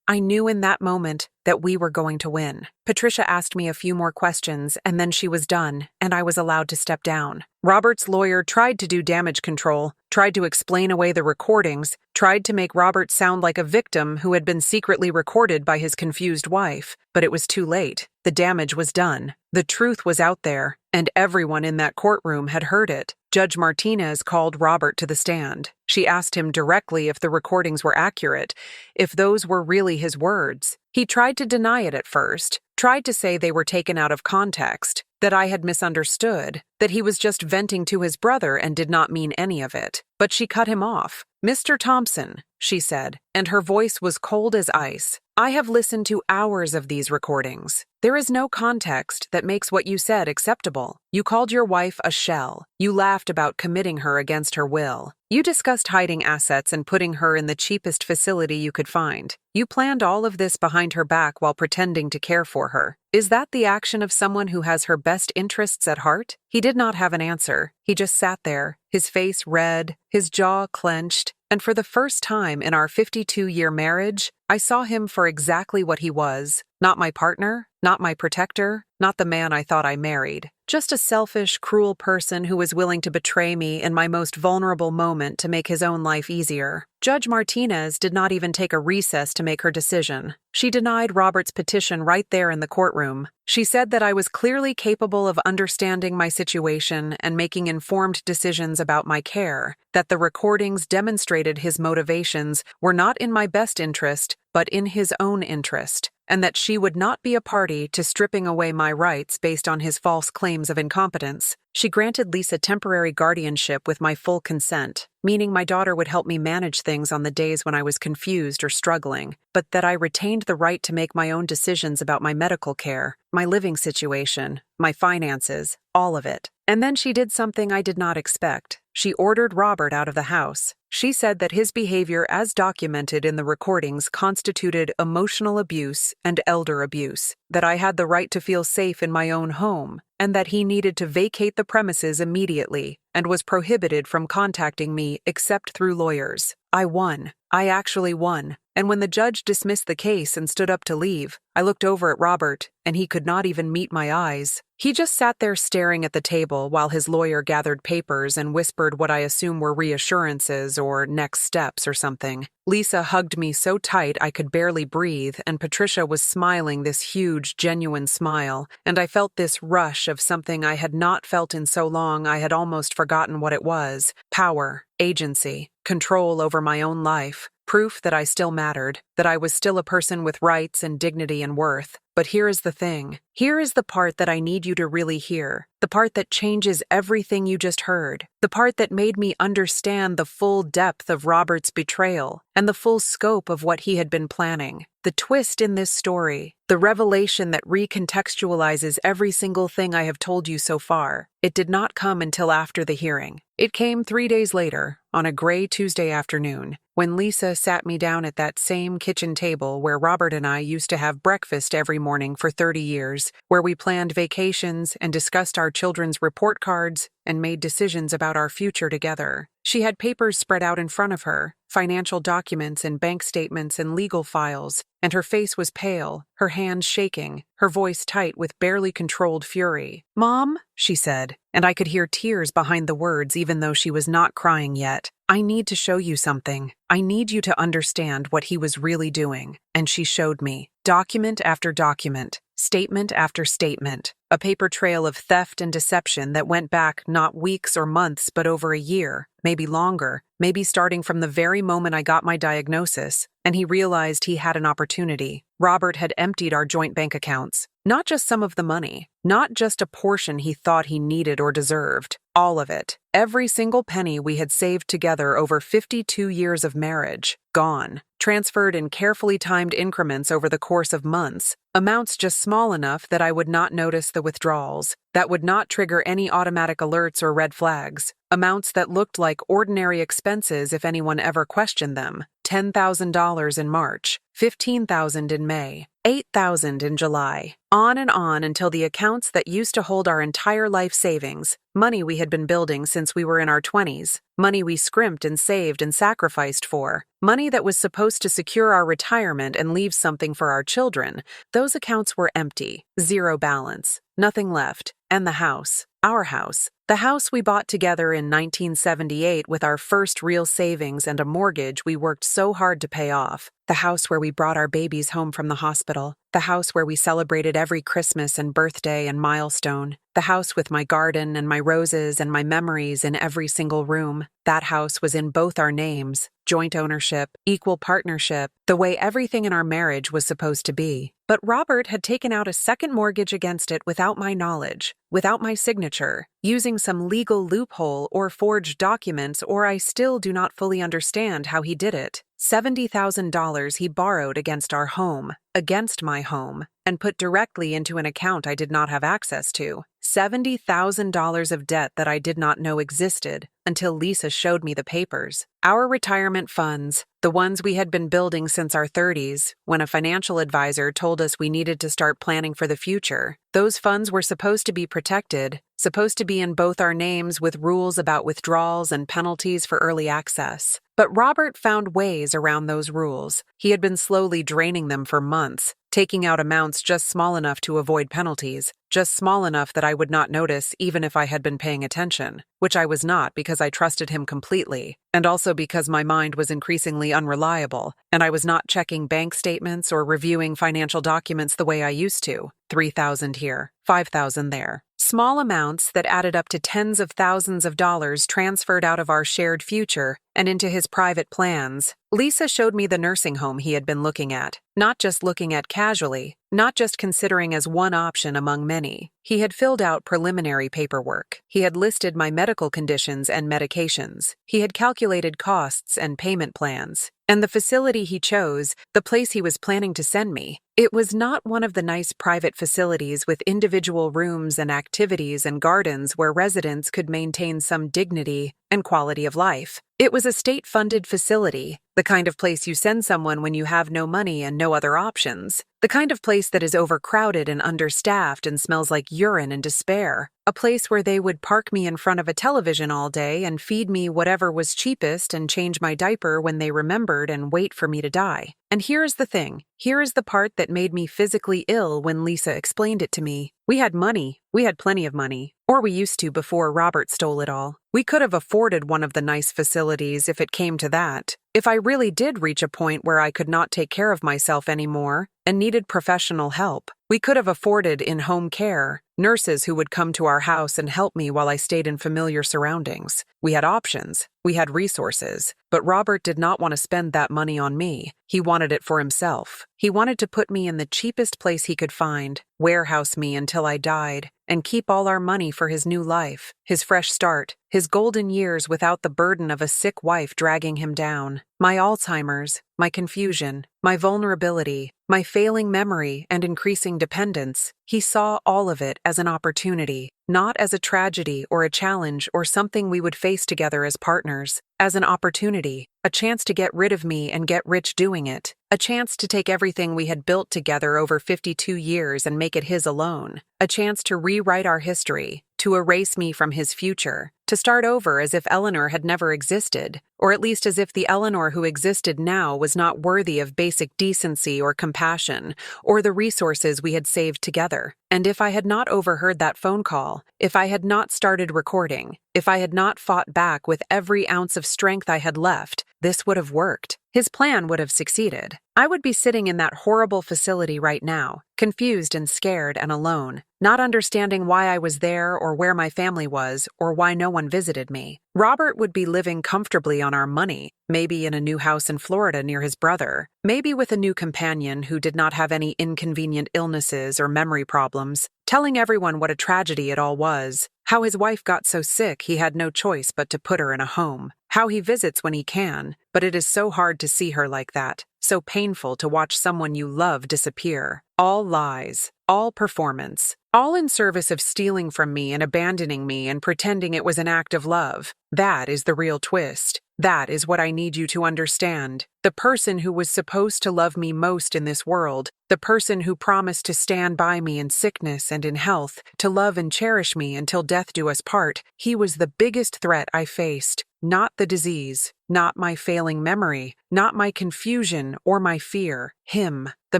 in that moment that we were going to win. Patricia asked me a few more questions, and then she was done, and I was allowed to step down. Robert's lawyer tried to do damage control, tried to explain away the recordings, tried to make Robert sound like a victim who had been secretly recorded by his confused wife, but it was too late. The damage was done. The truth was out there, and everyone in that courtroom had heard it. Judge Martinez called Robert to the stand. She asked him directly if the recordings were accurate, if those were really his words. He tried to deny it at first, tried to say they were taken out of context, that I had misunderstood, that he was just venting to his brother and did not mean any of it. But she cut him off. "Mr. Thompson," she said, and her voice was cold as ice. "I have listened to hours of these recordings. There is no context that makes what you said acceptable. You called your wife a shell. You laughed about committing her against her will. You discussed hiding assets and putting her in the cheapest facility you could find. You planned all of this behind her back while pretending to care for her. Is that the action of someone who has her best interests at heart?" He did not have an answer. He just sat there, his face red, his jaw clenched, and for the first time in our 52-year marriage, I saw him for exactly what he was. Not my partner, not my protector, not the man I thought I married. Just a selfish, cruel person who was willing to betray me in my most vulnerable moment to make his own life easier. Judge Martinez did not even take a recess to make her decision. She denied Robert's petition right there in the courtroom. She said that I was clearly capable of understanding my situation and making informed decisions about my care, that the recordings demonstrated his motivations were not in my best interest, but in his own interest, and that she would not be a party to stripping away my rights based on his false claims of incompetence. She granted Lisa temporary guardianship with my full consent, meaning my daughter would help me manage things on the days when I was confused or struggling, but that I retained the right to make my own decisions about my medical care, my living situation, my finances, all of it. And then she did something I did not expect. She ordered Robert out of the house. She said that his behavior as documented in the recordings constituted emotional abuse and elder abuse, that I had the right to feel safe in my own home, and that he needed to vacate the premises immediately and was prohibited from contacting me except through lawyers. I won. I actually won. And when the judge dismissed the case and stood up to leave, I looked over at Robert, and he could not even meet my eyes. He just sat there staring at the table while his lawyer gathered papers and whispered what I assume were reassurances or next steps or something. Lisa hugged me so tight I could barely breathe, and Patricia was smiling this huge, genuine smile, and I felt this rush of something I had not felt in so long I had almost forgotten what it was. Power, agency, control over my own life. Proof that I still mattered, that I was still a person with rights and dignity and worth. But here is the thing. Here is the part that I need you to really hear. The part that changes everything you just heard. The part that made me understand the full depth of Robert's betrayal and the full scope of what he had been planning. The twist in this story, the revelation that recontextualizes every single thing I have told you so far. It did not come until after the hearing. It came 3 days later, on a gray Tuesday afternoon, when Lisa sat me down at that same kitchen table where Robert and I used to have breakfast every morning for 30 years, where we planned vacations and discussed our children's report cards and made decisions about our future together. She had papers spread out in front of her, financial documents and bank statements and legal files, and her face was pale, her hands shaking, her voice tight with barely controlled fury. "Mom," she said, and I could hear tears behind the words even though she was not crying yet. "I need to show you something. I need you to understand what he was really doing." And she showed me, document after document, statement after statement, a paper trail of theft and deception that went back not weeks or months but over a year, maybe longer, maybe starting from the very moment I got my diagnosis, and he realized he had an opportunity. Robert had emptied our joint bank accounts. Not just some of the money, not just a portion he thought he needed or deserved, all of it. Every single penny we had saved together over 52 years of marriage, gone, transferred in carefully timed increments over the course of months, amounts just small enough that I would not notice the withdrawals, that would not trigger any automatic alerts or red flags, amounts that looked like ordinary expenses if anyone ever questioned them. $10,000 in March, $15,000 in May, $8,000 in July, on until the accounts that used to hold our entire life savings, money we had been building since we were in our 20s, money we scrimped and saved and sacrificed for, money that was supposed to secure our retirement and leave something for our children, those accounts were empty, zero balance, nothing left, and the house, our house, the house we bought together in 1978 with our first real savings and a mortgage we worked so hard to pay off, the house where we brought our babies home from the hospital, the house where we celebrated every Christmas and birthday and milestone, the house with my garden and my roses and my memories in every single room. That house was in both our names, joint ownership, equal partnership, the way everything in our marriage was supposed to be. But Robert had taken out a second mortgage against it without my knowledge, without my signature, using some legal loophole or forged documents, or I still do not fully understand how he did it. $70,000 he borrowed against our home, against my home, and put directly into an account I did not have access to. $70,000 of debt that I did not know existed until Lisa showed me the papers. Our retirement funds, the ones we had been building since our 30s, when a financial advisor told us we needed to start planning for the future, those funds were supposed to be protected, supposed to be in both our names with rules about withdrawals and penalties for early access. But Robert found ways around those rules. He had been slowly draining them for months, taking out amounts just small enough to avoid penalties, just small enough that I would not notice even if I had been paying attention, which I was not because I trusted him completely, and also because my mind was increasingly unreliable, and I was not checking bank statements or reviewing financial documents the way I used to. $3,000 here, $5,000 there. Small amounts that added up to tens of thousands of dollars transferred out of our shared future and into his private plans. Lisa showed me the nursing home he had been looking at, not just looking at casually, not just considering as one option among many. He had filled out preliminary paperwork. He had listed my medical conditions and medications. He had calculated costs and payment plans. And the facility he chose, the place he was planning to send me, it was not one of the nice private facilities with individual rooms and activities and gardens where residents could maintain some dignity and quality of life. It was a state-funded facility, the kind of place you send someone when you have no money and no other options, the kind of place that is overcrowded and understaffed and smells like urine and despair, a place where they would park me in front of a television all day and feed me whatever was cheapest and change my diaper when they remembered and wait for me to die. And here is the thing. Here is the part that made me physically ill when Lisa explained it to me. We had money. We had plenty of money. Or we used to before Robert stole it all. We could have afforded one of the nice facilities if it came to that. If I really did reach a point where I could not take care of myself anymore and needed professional help, we could have afforded in-home care, nurses who would come to our house and help me while I stayed in familiar surroundings. We had options. We had resources. But Robert did not want to spend that money on me. He wanted it for himself. He wanted to put me in the cheapest place he could find, warehouse me until I died, and keep all our money for his new life, his fresh start, his golden years without the burden of a sick wife dragging him down. My Alzheimer's, my confusion, my vulnerability, my failing memory and increasing dependence, he saw all of it as an opportunity, not as a tragedy or a challenge or something we would face together as partners, as an opportunity, a chance to get rid of me and get rich doing it, a chance to take everything we had built together over 52 years and make it his alone, a chance to rewrite our history, to erase me from his future, to start over as if Eleanor had never existed, or at least as if the Eleanor who existed now was not worthy of basic decency or compassion, or the resources we had saved together. And if I had not overheard that phone call, if I had not started recording, if I had not fought back with every ounce of strength I had left, this would have worked. his plan would have succeeded. I would be sitting in that horrible facility right now, confused and scared and alone, not understanding why I was there or where my family was or why no one visited me. Robert would be living comfortably on our money, maybe in a new house in Florida near his brother, maybe with a new companion who did not have any inconvenient illnesses or memory problems, telling everyone what a tragedy it all was, how his wife got so sick he had no choice but to put her in a home, how he visits when he can, but it is so hard to see her like that, so painful to watch someone you love disappear. All lies, all performance, all in service of stealing from me and abandoning me and pretending it was an act of love. That is the real twist. That is what I need you to understand. The person who was supposed to love me most in this world, the person who promised to stand by me in sickness and in health, to love and cherish me until death do us part, he was the biggest threat I faced. Not the disease, not my failing memory, not my confusion or my fear. Him, the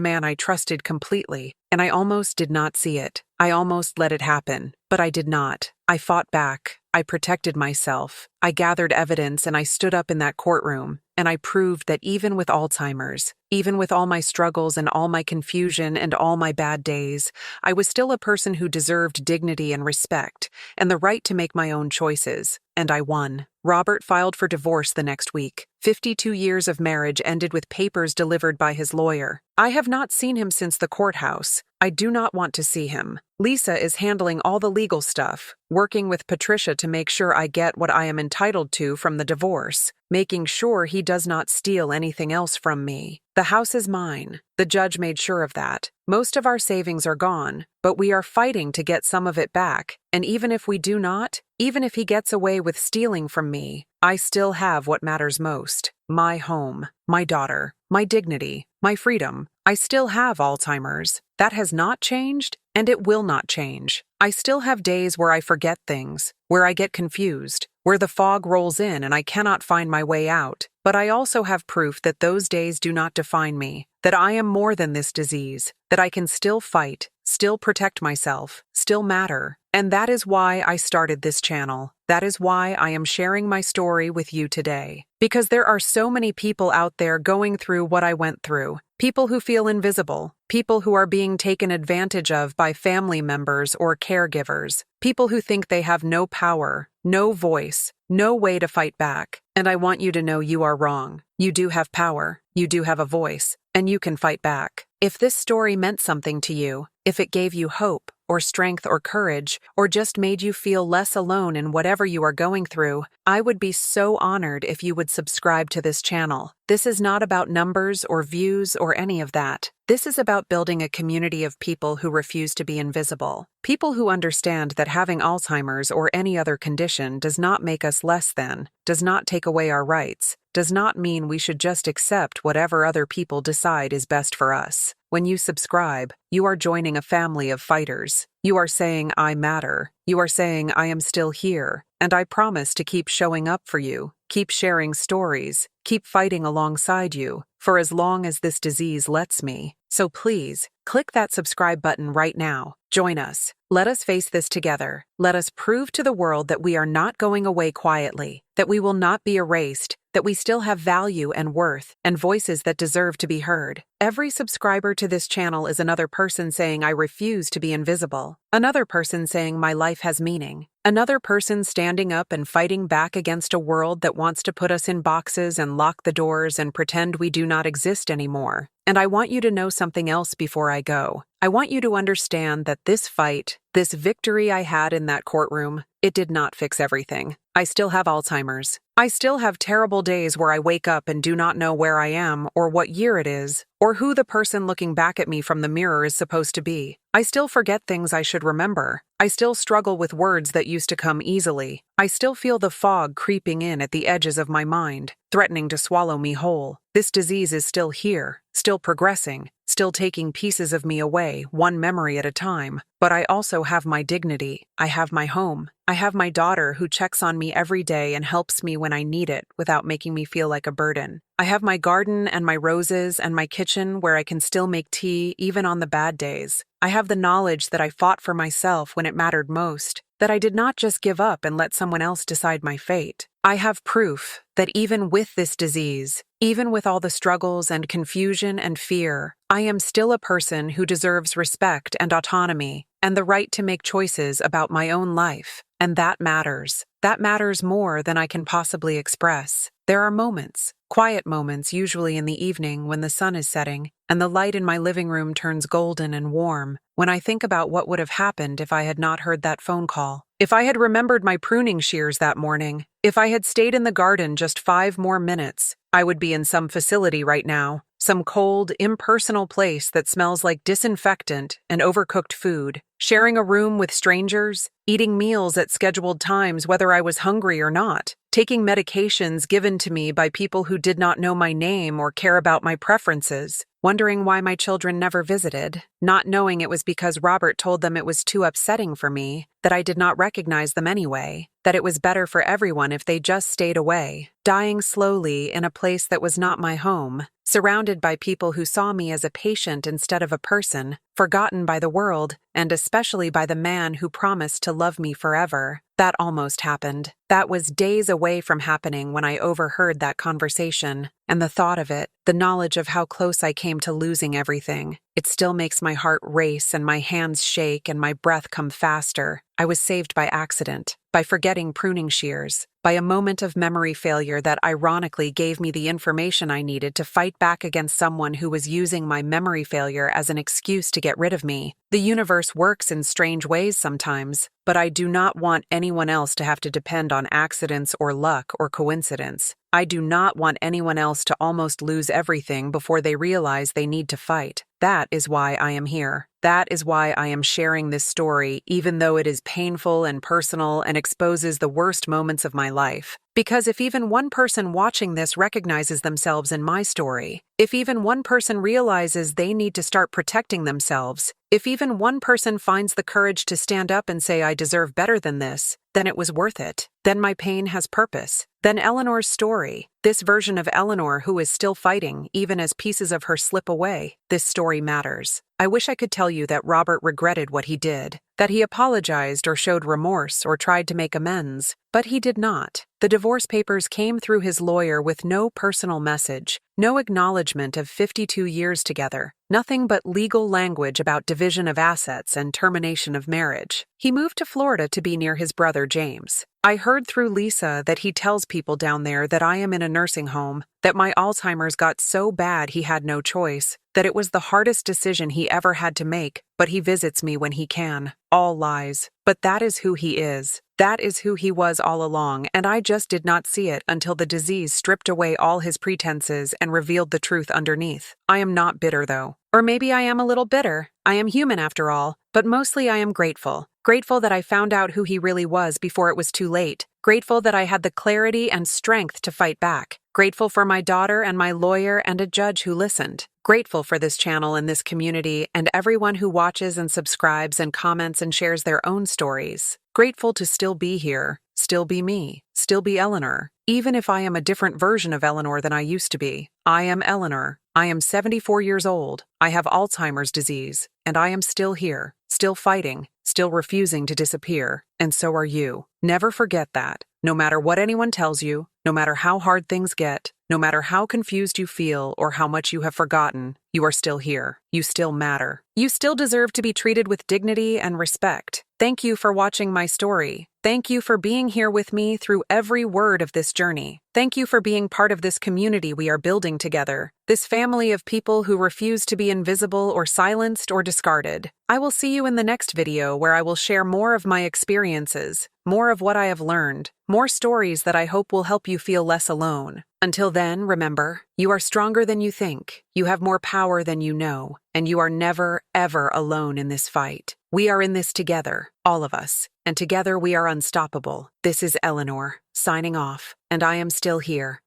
man I trusted completely, and I almost did not see it. I almost let it happen, but I did not. I fought back. I protected myself. I gathered evidence and I stood up in that courtroom, and I proved that even with Alzheimer's, even with all my struggles and all my confusion and all my bad days, I was still a person who deserved dignity and respect and the right to make my own choices, and I won. Robert filed for divorce the next week. 52 years of marriage ended with papers delivered by his lawyer. I have not seen him since the courthouse. I do not want to see him. Lisa is handling all the legal stuff, working with Patricia to make sure I get what I am entitled to from the divorce, making sure he does not steal anything else from me. The house is mine. The judge made sure of that. Most of our savings are gone, but we are fighting to get some of it back, and even if we do not, even if he gets away with stealing from me, I still have what matters most. My home, my daughter, my dignity, my freedom. I still have Alzheimer's. That has not changed, and it will not change. I still have days where I forget things, where I get confused, where the fog rolls in and I cannot find my way out. But I also have proof that those days do not define me, that I am more than this disease, that I can still fight, still protect myself, still matter. And that is why I started this channel. That is why I am sharing my story with you today. Because there are so many people out there going through what I went through. People who feel invisible. People who are being taken advantage of by family members or caregivers. People who think they have no power, no voice, no way to fight back. And I want you to know you are wrong. You do have power. You do have a voice. And you can fight back. If this story meant something to you, if it gave you hope, or strength or courage, or just made you feel less alone in whatever you are going through, I would be so honored if you would subscribe to this channel. This is not about numbers or views or any of that. This is about building a community of people who refuse to be invisible. People who understand that having Alzheimer's or any other condition does not make us less than, does not take away our rights, does not mean we should just accept whatever other people decide is best for us. When you subscribe, you are joining a family of fighters. You are saying, I matter. You are saying, I am still here, and I promise to keep showing up for you, keep sharing stories, keep fighting alongside you, for as long as this disease lets me. So please, click that subscribe button right now. Join us. Let us face this together. Let us prove to the world that we are not going away quietly, that we will not be erased, that we still have value and worth and voices that deserve to be heard. Every subscriber to this channel is another person saying I refuse to be invisible, another person saying my life has meaning, another person standing up and fighting back against a world that wants to put us in boxes and lock the doors and pretend we do not exist anymore. And I want you to know something else before I go. I want you to understand that this fight, this victory I had in that courtroom, it did not fix everything. I still have Alzheimer's. I still have terrible days where I wake up and do not know where I am or what year it is, or who the person looking back at me from the mirror is supposed to be. I still forget things I should remember. I still struggle with words that used to come easily. I still feel the fog creeping in at the edges of my mind, threatening to swallow me whole. This disease is still here, still progressing, still taking pieces of me away, one memory at a time. But I also have my dignity. I have my home. I have my daughter who checks on me every day and helps me when I need it without making me feel like a burden. I have my garden and my roses and my kitchen where I can still make tea even on the bad days. I have the knowledge that I fought for myself when it mattered most, that I did not just give up and let someone else decide my fate. I have proof that even with this disease, Even with all the struggles and confusion and fear, I am still a person who deserves respect and autonomy and the right to make choices about my own life. And that matters. That matters more than I can possibly express. There are moments, quiet moments usually in the evening when the sun is setting and the light in my living room turns golden and warm, when I think about what would have happened if I had not heard that phone call. If I had remembered my pruning shears that morning, if I had stayed in the garden just 5 more minutes, I would be in some facility right now, some cold, impersonal place that smells like disinfectant and overcooked food, sharing a room with strangers, eating meals at scheduled times whether I was hungry or not, taking medications given to me by people who did not know my name or care about my preferences, wondering why my children never visited, not knowing it was because Robert told them it was too upsetting for me, that I did not recognize them anyway, that it was better for everyone if they just stayed away, dying slowly in a place that was not my home, surrounded by people who saw me as a patient instead of a person, forgotten by the world, and especially by the man who promised to love me forever. That almost happened. That was days away from happening when I overheard that conversation, and the thought of it, the knowledge of how close I came to losing everything, it still makes my heart race and my hands shake and my breath come faster. I was saved by accident, by forgetting pruning shears, by a moment of memory failure that ironically gave me the information I needed to fight back against someone who was using my memory failure as an excuse to get rid of me. The universe works in strange ways sometimes, but I do not want anyone else to have to depend on accidents or luck or coincidence. I do not want anyone else to almost lose everything before they realize they need to fight. That is why I am here. That is why I am sharing this story, even though it is painful and personal and exposes the worst moments of my life. Because if even one person watching this recognizes themselves in my story, if even one person realizes they need to start protecting themselves, if even one person finds the courage to stand up and say I deserve better than this, then it was worth it. Then my pain has purpose. Then Eleanor's story, this version of Eleanor who is still fighting even as pieces of her slip away, this story matters. I wish I could tell you that Robert regretted what he did, that he apologized or showed remorse or tried to make amends, but he did not. The divorce papers came through his lawyer with no personal message, no acknowledgement of 52 years together, nothing but legal language about division of assets and termination of marriage. He moved to Florida to be near his brother James. I heard through Lisa that he tells people down there that I am in a nursing home, that my Alzheimer's got so bad he had no choice, that it was the hardest decision he ever had to make, but he visits me when he can. All lies. But that is who he is. That is who he was all along, and I just did not see it until the disease stripped away all his pretenses and revealed the truth underneath. I am not bitter, though. Or maybe I am a little bitter. I am human after all, but mostly I am grateful. Grateful that I found out who he really was before it was too late. Grateful that I had the clarity and strength to fight back. Grateful for my daughter and my lawyer and a judge who listened. Grateful for this channel and this community and everyone who watches and subscribes and comments and shares their own stories. Grateful to still be here, still be me, still be Eleanor, even if I am a different version of Eleanor than I used to be. I am Eleanor. I am 74 years old. I have Alzheimer's disease, and I am still here, still fighting, still refusing to disappear, and so are you. Never forget that. No matter what anyone tells you, no matter how hard things get, no matter how confused you feel or how much you have forgotten, you are still here. You still matter. You still deserve to be treated with dignity and respect. Thank you for watching my story. Thank you for being here with me through every word of this journey. Thank you for being part of this community we are building together, this family of people who refuse to be invisible or silenced or discarded. I will see you in the next video where I will share more of my experiences, more of what I have learned, more stories that I hope will help you feel less alone. Until then, remember, you are stronger than you think, you have more power than you know, and you are never, ever alone in this fight. We are in this together, all of us, and together we are unstoppable. This is Eleanor, signing off, and I am still here.